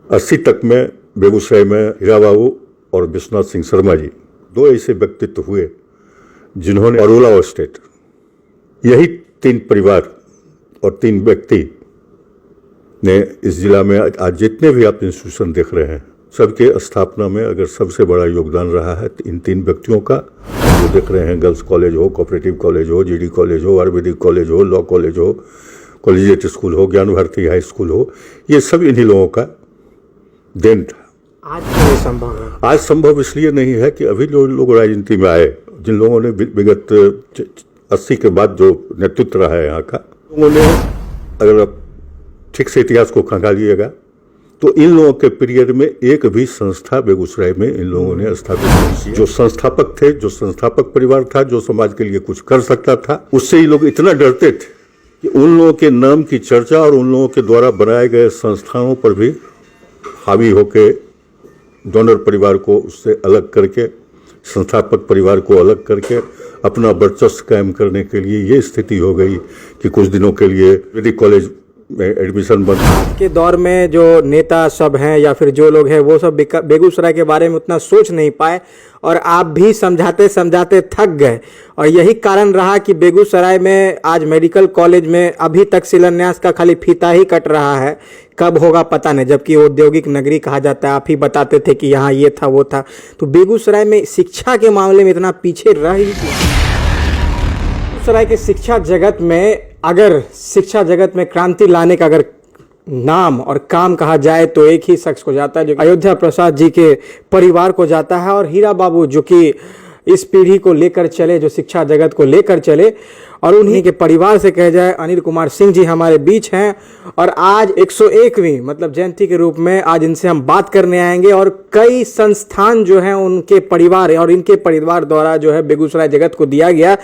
80 तक में बेगूसराय में हीरा बाबू और विश्वनाथ सिंह शर्मा जी दो ऐसे व्यक्तित्व हुए जिन्होंने अरोला एस्टेट, यही 3 परिवार और 3 व्यक्ति ने इस जिला में आज जितने भी आप इंस्टीट्यूशन देख रहे हैं सबके स्थापना में अगर सबसे बड़ा योगदान रहा है तो इन 3 व्यक्तियों का। जो देख रहे हैं गर्ल्स कॉलेज हो, कोऑपरेटिव कॉलेज हो, जीडी कॉलेज हो, आयुर्वेदिक कॉलेज हो, लॉ कॉलेज हो, कॉलेजिएट स्कूल हो, ज्ञान भारती हाई स्कूल हो, ये सब इन्हीं लोगों का देन था। आज क्यों संभव है? आज संभव इसलिए नहीं है कि अभी जो लोग राजनीति में आए, जिन लोगों ने विगत 80 के बाद जो नेतृत्व रहा है यहाँ का, लोगों ने अगर आप ठीक से इतिहास को खंगालिएगा तो इन लोगों के पीरियड में एक भी संस्था बेगूसराय में इन लोगों ने स्थापित नहीं की। जो संस्थापक थे, जो संस्थापक परिवार था, जो समाज के लिए कुछ कर सकता था, उससे ये लोग इतना डरते थे कि उन लोगों के नाम की चर्चा और उन लोगों के द्वारा बनाए गए संस्थाओं पर भी हावी होके डोनर परिवार को उससे अलग करके, संस्थापक परिवार को अलग करके अपना वर्चस्व कायम करने के लिए ये स्थिति हो गई कि कुछ दिनों के लिए मेडिकल कॉलेज में एडमिशन बंद। आज के दौर में जो नेता सब हैं या फिर जो लोग हैं वो सब बेगूसराय के बारे में उतना सोच नहीं पाए और आप भी समझाते समझाते थक गए, और यही कारण रहा कि बेगूसराय में आज मेडिकल कॉलेज में अभी तक शिलान्यास का खाली फीता ही कट रहा है। कब होगा पता नहीं, जबकि औद्योगिक नगरी कहा जाता है। आप ही बताते थे कि यहाँ ये था वो था। तो बेगूसराय में शिक्षा के मामले में इतना पीछे रह ही बेगूसराय के शिक्षा जगत में, अगर शिक्षा जगत में क्रांति लाने का अगर नाम और काम कहा जाए तो एक ही शख्स को जाता है, जो अयोध्या प्रसाद जी के परिवार को जाता है, और हीरा बाबू जो कि इस पीढ़ी को लेकर चले, जो शिक्षा जगत को लेकर चले, और उन्हीं के परिवार से कह जाए अनिल कुमार सिंह जी हमारे बीच हैं। और आज 101वीं मतलब जयंती के रूप में आज इनसे हम बात करने आएंगे, और कई संस्थान जो हैं उनके परिवार और इनके परिवार द्वारा जो है बेगूसराय जगत को दिया गया।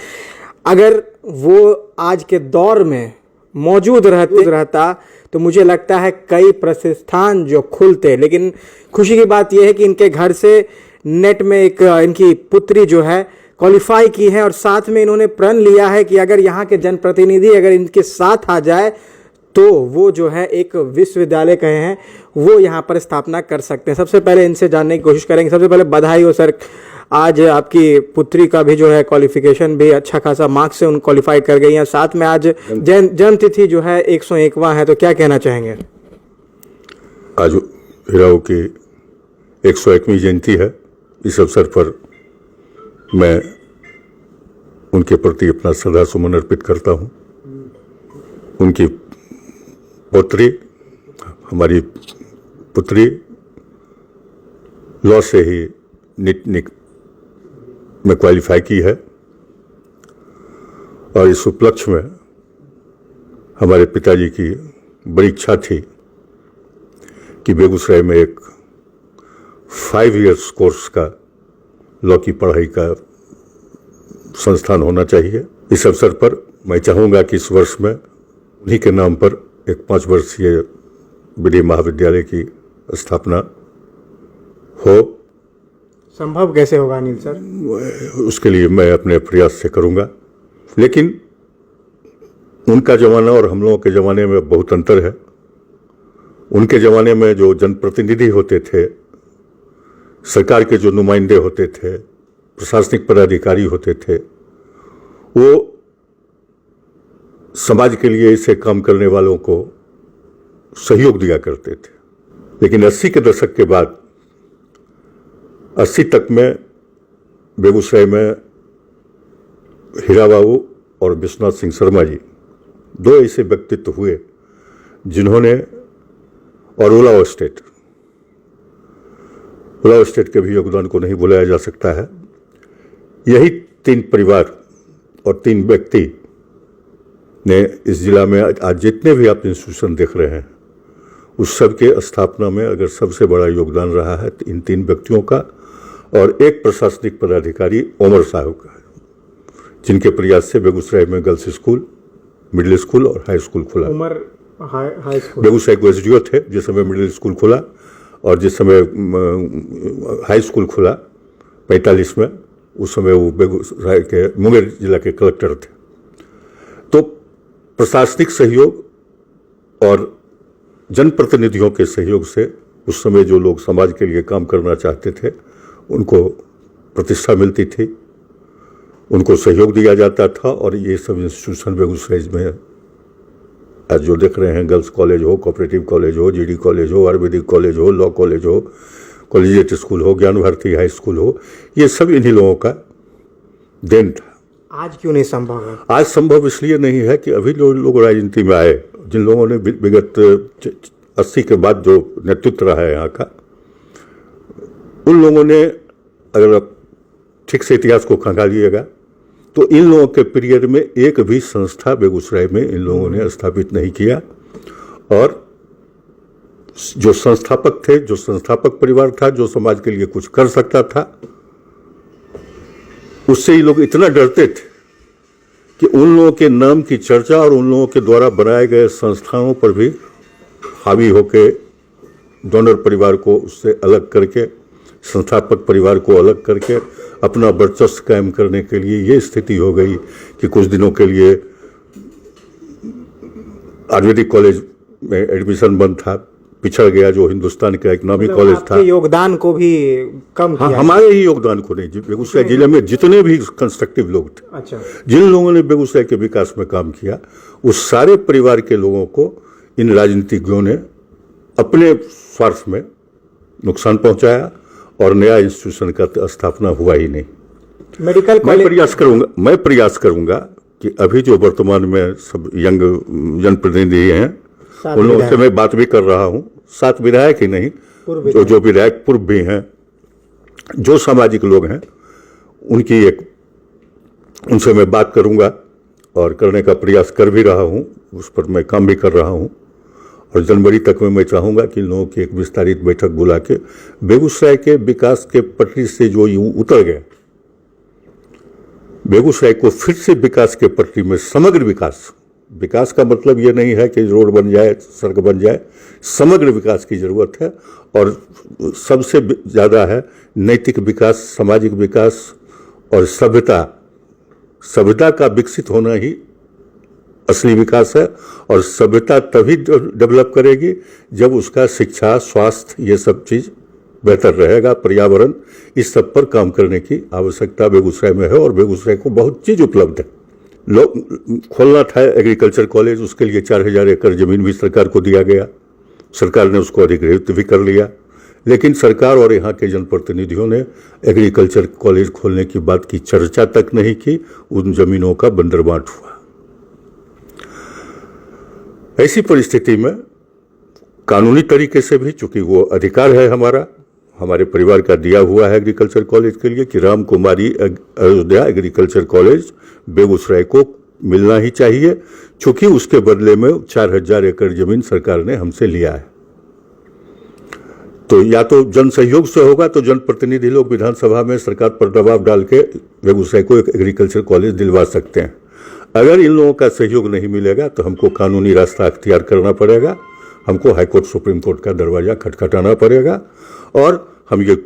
अगर वो आज के दौर में मौजूद रहता तो मुझे लगता है कई प्रतिष्ठान जो खुलते। लेकिन खुशी की बात यह है कि इनके घर से नेट में एक इनकी पुत्री जो है क्वालिफाई की है, और साथ में इन्होंने प्रण लिया है कि अगर यहाँ के जनप्रतिनिधि अगर इनके साथ आ जाए तो वो जो है एक विश्वविद्यालय कहे हैं वो यहाँ पर स्थापना कर सकते हैं। सबसे पहले इनसे जानने की कोशिश करेंगे। सबसे पहले बधाई हो सर, आज आपकी पुत्री का भी जो है क्वालिफिकेशन भी अच्छा खासा मार्क्स से उन क्वालिफाई कर गई है। साथ में आज जन्म तिथि जो है 101वां है, तो क्या कहना चाहेंगे? आज हीराओं की 101वीं जयंती है। इस अवसर पर मैं उनके प्रति अपना श्रद्धा सुमन अर्पित करता हूँ। उनकी पुत्री, हमारी पुत्री लॉ से ही नीट में क्वालिफाई की है, और इस उपलक्ष्य में हमारे पिताजी की बड़ी इच्छा थी कि बेगूसराय में एक 5 इयर्स कोर्स का लॉ की पढ़ाई का संस्थान होना चाहिए। इस अवसर पर मैं चाहूँगा कि इस वर्ष में उन्हीं के नाम पर एक 5 वर्षीय विधि महाविद्यालय की स्थापना हो। संभव कैसे होगा अनिल सर? उसके लिए मैं अपने प्रयास से करूँगा, लेकिन उनका ज़माना और हम लोगों के ज़माने में बहुत अंतर है। उनके ज़माने में जो जनप्रतिनिधि होते थे, सरकार के जो नुमाइंदे होते थे, प्रशासनिक पदाधिकारी होते थे, वो समाज के लिए ऐसे काम करने वालों को सहयोग दिया करते थे। लेकिन 80 के दशक के बाद 80 तक में बेगूसराय में हीरा बाबू और विश्वनाथ सिंह शर्मा जी दो ऐसे व्यक्तित्व हुए जिन्होंने अरोला एस्टेट के भी योगदान को नहीं भुलाया जा सकता है। यही 3 परिवार और 3 व्यक्ति ने इस जिला में आज जितने भी आप इंस्टीट्यूशन देख रहे हैं उस सब के स्थापना में अगर सबसे बड़ा योगदान रहा है तो इन 3 व्यक्तियों का, और एक प्रशासनिक पदाधिकारी उमर साहब का, जिनके प्रयास से बेगूसराय में गर्ल्स स्कूल, मिडिल स्कूल और हाई स्कूल खुला। उमर हाई स्कूल बेगूसराय को एसडीओ थे जिस समय मिडिल स्कूल खुला, और जिस समय हाई स्कूल खुला 45 में, उस समय वो बेगूसराय के मुंगेर जिला के कलेक्टर थे। तो प्रशासनिक सहयोग और जनप्रतिनिधियों के सहयोग से उस समय जो लोग समाज के लिए काम करना चाहते थे उनको प्रतिष्ठा मिलती थी, उनको सहयोग दिया जाता था। और ये सब इंस्टीट्यूशन बेगूसराय में आज जो देख रहे हैं, गर्ल्स कॉलेज हो, कोऑपरेटिव कॉलेज हो, जीडी कॉलेज हो, आयुर्वेदिक कॉलेज हो, लॉ कॉलेज हो, कॉलेजिएट स्कूल हो, ज्ञान भारती हाई स्कूल हो, ये सब इन्हीं लोगों का देन था। आज क्यों नहीं संभव है? आज संभव इसलिए नहीं है कि अभी लोग राजनीति में आए, जिन लोगों ने विगत 80 के बाद जो नेतृत्व रहा है यहाँ का, उन लोगों ने, अगर आप ठीक से इतिहास को खंगालिएगा तो इन लोगों के पीरियड में एक भी संस्था बेगूसराय में इन लोगों ने स्थापित नहीं किया। और जो संस्थापक थे, जो संस्थापक परिवार था, जो समाज के लिए कुछ कर सकता था, उससे ये लोग इतना डरते थे कि उन लोगों के नाम की चर्चा और उन लोगों के द्वारा बनाए गए संस्थानों पर भी हावी होके डोनर परिवार को उससे अलग करके, संस्थापक परिवार को अलग करके अपना वर्चस्व कायम करने के लिए ये स्थिति हो गई कि कुछ दिनों के लिए आयुर्वेदिक कॉलेज में एडमिशन बंद था, पिछड़ गया, जो हिंदुस्तान का इकोनॉमिक कॉलेज था। योगदान को भी कम किया। हमारे ही योगदान को नहीं, बेगूसराय जिले में जितने भी कंस्ट्रक्टिव लोग थे, अच्छा, जिन लोगों ने बेगूसराय के विकास में काम किया, उस सारे परिवार के लोगों को इन राजनीतिज्ञों ने अपने स्वार्थ में नुकसान पहुंचाया और नया इंस्टीट्यूशन का स्थापना हुआ ही नहीं। मेडिकल मैं प्रयास करूंगा कि अभी जो वर्तमान में सब यंग जनप्रतिनिधि हैं, उन लोगों से मैं बात भी कर रहा हूं, 7 विधायक ही नहीं, जो विधायक पूर्व भी हैं, जो सामाजिक लोग हैं, उनसे मैं बात करूंगा और करने का प्रयास कर भी रहा हूं, उस पर मैं काम भी कर रहा हूं। और जनवरी तक में मैं चाहूँगा कि इन लोगों की एक विस्तारित बैठक बुला के बेगूसराय के विकास के पटरी से जो यूं उतर गए, बेगूसराय को फिर से विकास के पटरी में, समग्र विकास का मतलब ये नहीं है कि रोड बन जाए, सड़क बन जाए, समग्र विकास की जरूरत है। और सबसे ज़्यादा है नैतिक विकास, सामाजिक विकास और सभ्यता का विकसित होना ही असली विकास है। और सभ्यता तभी डेवलप करेगी जब उसका शिक्षा, स्वास्थ्य, ये सब चीज़ बेहतर रहेगा, पर्यावरण, इस सब पर काम करने की आवश्यकता बेगूसराय में है। और बेगूसराय को बहुत चीज़ उपलब्ध है। खोलना था एग्रीकल्चर कॉलेज, उसके लिए 4000 एकड़ जमीन भी सरकार को दिया गया, सरकार ने उसको अधिग्रहित भी कर लिया। लेकिन सरकार और यहाँ के जनप्रतिनिधियों ने एग्रीकल्चर कॉलेज खोलने की बात की चर्चा तक नहीं की, उन जमीनों का बंदरबांट हुआ। ऐसी परिस्थिति में कानूनी तरीके से भी, चूंकि वो अधिकार है हमारे परिवार का दिया हुआ है एग्रीकल्चर कॉलेज के लिए, कि राम कुमारी अयोध्या एग्रीकल्चर कॉलेज बेगूसराय को मिलना ही चाहिए, चूंकि उसके बदले में 4000 एकड़ जमीन सरकार ने हमसे लिया है। तो या तो जन सहयोग से होगा, तो जनप्रतिनिधि लोग विधानसभा में सरकार पर दबाव डाल के बेगूसराय को एक एग्रीकल्चर कॉलेज दिलवा सकते हैं। अगर इन लोगों का सहयोग नहीं मिलेगा तो हमको कानूनी रास्ता अख्तियार करना पड़ेगा, हमको हाईकोर्ट, सुप्रीम कोर्ट का दरवाजा खटखटाना पड़ेगा। और हम ये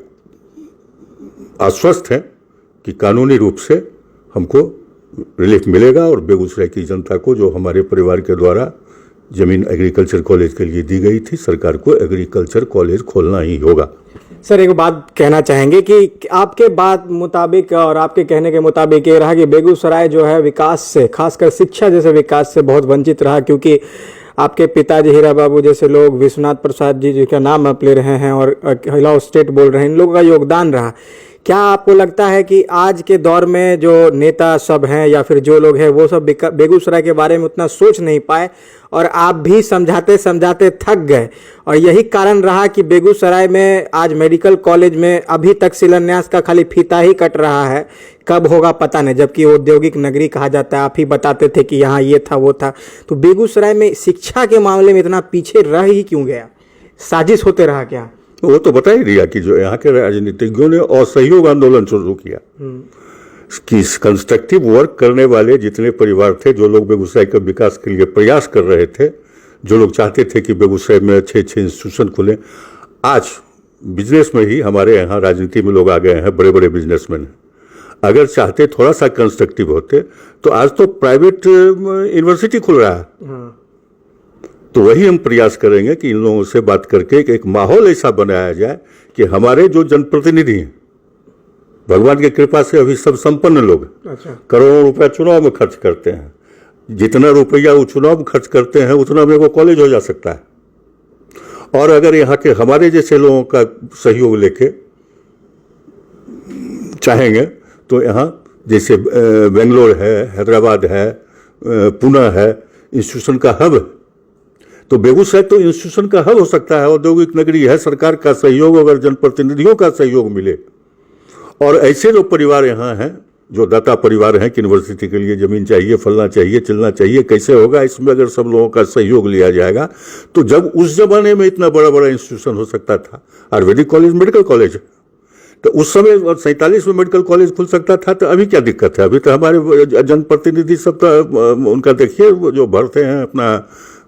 आश्वस्त हैं कि कानूनी रूप से हमको रिलीफ मिलेगा और बेगूसराय की जनता को, जो हमारे परिवार के द्वारा जमीन एग्रीकल्चर कॉलेज के लिए दी गई थी, सरकार को एग्रीकल्चर कॉलेज खोलना ही होगा। सर, एक बात कहना चाहेंगे कि आपके बात मुताबिक और आपके कहने के मुताबिक ये रहा कि बेगूसराय जो है विकास से, खासकर शिक्षा जैसे विकास से बहुत वंचित रहा, क्योंकि आपके पिताजी हीरा बाबू जैसे लोग, विश्वनाथ प्रसाद जी जिनका नाम आप ले रहे हैं और हिलाओ स्टेट बोल रहे हैं, इन लोगों का योगदान रहा। क्या आपको लगता है कि आज के दौर में जो नेता सब हैं या फिर जो लोग हैं वो सब बेगूसराय के बारे में उतना सोच नहीं पाए और आप भी समझाते समझाते थक गए, और यही कारण रहा कि बेगूसराय में आज मेडिकल कॉलेज में अभी तक शिलान्यास का खाली फीता ही कट रहा है, कब होगा पता नहीं, जबकि औद्योगिक नगरी कहा जाता है। आप ही बताते थे कि यहाँ ये था वो था। तो बेगूसराय में शिक्षा के मामले में इतना पीछे रह ही क्यों गया? साजिश होते रहा क्या? वो तो बता ही दिया कि जो यहाँ के राजनीतिज्ञों ने असहयोग आंदोलन शुरू किया, कि कंस्ट्रक्टिव वर्क करने वाले जितने परिवार थे, जो लोग बेगूसराय के विकास के लिए प्रयास कर रहे थे, जो लोग चाहते थे कि बेगूसराय में अच्छे अच्छे इंस्टीट्यूशन खुले, आज बिजनेस में ही हमारे यहाँ राजनीति में लोग आ गए हैं, बड़े बड़े बिजनेसमैन। अगर चाहते थोड़ा सा कंस्ट्रक्टिव होते तो आज तो प्राइवेट यूनिवर्सिटी खुल रहा है। तो वही हम प्रयास करेंगे कि इन लोगों से बात करके एक माहौल ऐसा बनाया जाए कि हमारे जो जनप्रतिनिधि हैं, भगवान की कृपा से अभी सब संपन्न लोग हैं। अच्छा। करोड़ों रुपया चुनाव में खर्च करते हैं। जितना रुपया वो चुनाव में खर्च करते हैं उतना में वो कॉलेज हो जा सकता है। और अगर यहाँ के हमारे जैसे लोगों का सहयोग लेके चाहेंगे तो यहाँ जैसे बेंगलोर है, हैदराबाद है, पुणे है, इंस्टीट्यूशन का हब है। तो बेगूसराय तो इंस्टीट्यूशन का हब हो सकता है, औद्योगिक नगरी है। सरकार का सहयोग, अगर जनप्रतिनिधियों का सहयोग मिले और ऐसे जो परिवार यहाँ हैं जो दाता परिवार हैं कि यूनिवर्सिटी के लिए जमीन चाहिए, फलना चाहिए, चलना चाहिए, कैसे होगा, इसमें अगर सब लोगों का सहयोग लिया जाएगा तो जब उस जमाने में इतना बड़ा बड़ा इंस्टीट्यूशन हो सकता था। आयुर्वेदिक कॉलेज मेडिकल कॉलेज है, तो उस समय 47 में मेडिकल कॉलेज खुल सकता था, तो अभी क्या दिक्कत है? अभी तो हमारे जनप्रतिनिधि सब तो उनका देखिए जो भरते हैं अपना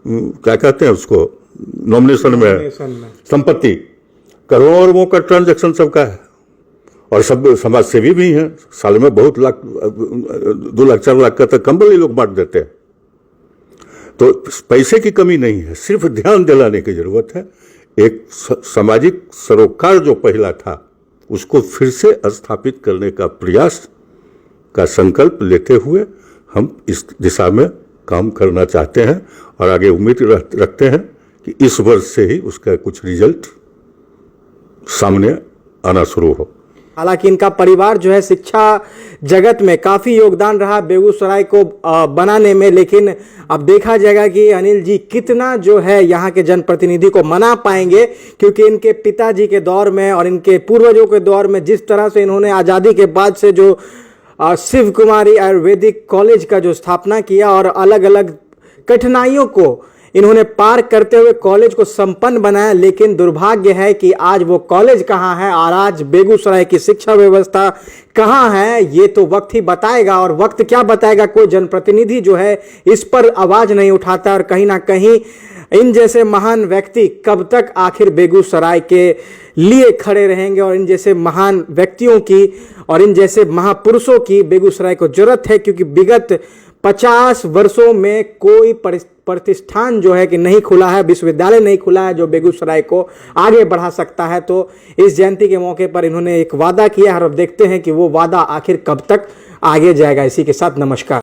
क्या कहते हैं उसको, नॉमिनेशन में संपत्ति, करोड़ों अरबों का ट्रांजैक्शन सबका है। और सब समाज सेवी भी हैं, साल में बहुत लाख, 2 लाख 4 लाख का तक कंबल ये लोग बांट देते हैं। तो पैसे की कमी नहीं है, सिर्फ ध्यान दिलाने की जरूरत है। एक सामाजिक सरोकार जो पहला था उसको फिर से स्थापित करने का प्रयास का संकल्प लेते हुए हम इस दिशा में काम करना चाहते हैं और आगे उम्मीद रखते हैं कि इस वर्ष से ही उसका कुछ रिजल्ट सामने आना शुरू हो। हालांकि इनका परिवार जो है शिक्षा जगत में काफी योगदान रहा बेगूसराय को बनाने में, लेकिन अब देखा जाएगा कि अनिल जी कितना जो है यहाँ के जनप्रतिनिधि को मना पाएंगे, क्योंकि इनके पिताजी के दौर में और इनके पूर्वजों के दौर में जिस तरह से इन्होंने आज़ादी के बाद से जो शिव कुमारी आयुर्वेदिक कॉलेज का जो स्थापना किया और अलग अलग कठिनाइयों को इन्होंने पार करते हुए कॉलेज को संपन्न बनाया, लेकिन दुर्भाग्य है कि आज वो कॉलेज कहाँ है और आज बेगूसराय की शिक्षा व्यवस्था कहाँ है, ये तो वक्त ही बताएगा। और वक्त क्या बताएगा, कोई जनप्रतिनिधि जो है इस पर आवाज नहीं उठाता। और कहीं ना कहीं इन जैसे महान व्यक्ति कब तक आखिर बेगूसराय के लिए खड़े रहेंगे, और इन जैसे महान व्यक्तियों की और इन जैसे महापुरुषों की बेगूसराय को जरूरत है, क्योंकि विगत 50 वर्षों में कोई प्रतिष्ठान जो है कि नहीं खुला है, विश्वविद्यालय नहीं खुला है जो बेगूसराय को आगे बढ़ा सकता है। तो इस जयंती के मौके पर इन्होंने एक वादा किया है और अब देखते हैं कि वो वादा आखिर कब तक आगे जाएगा। इसी के साथ नमस्कार।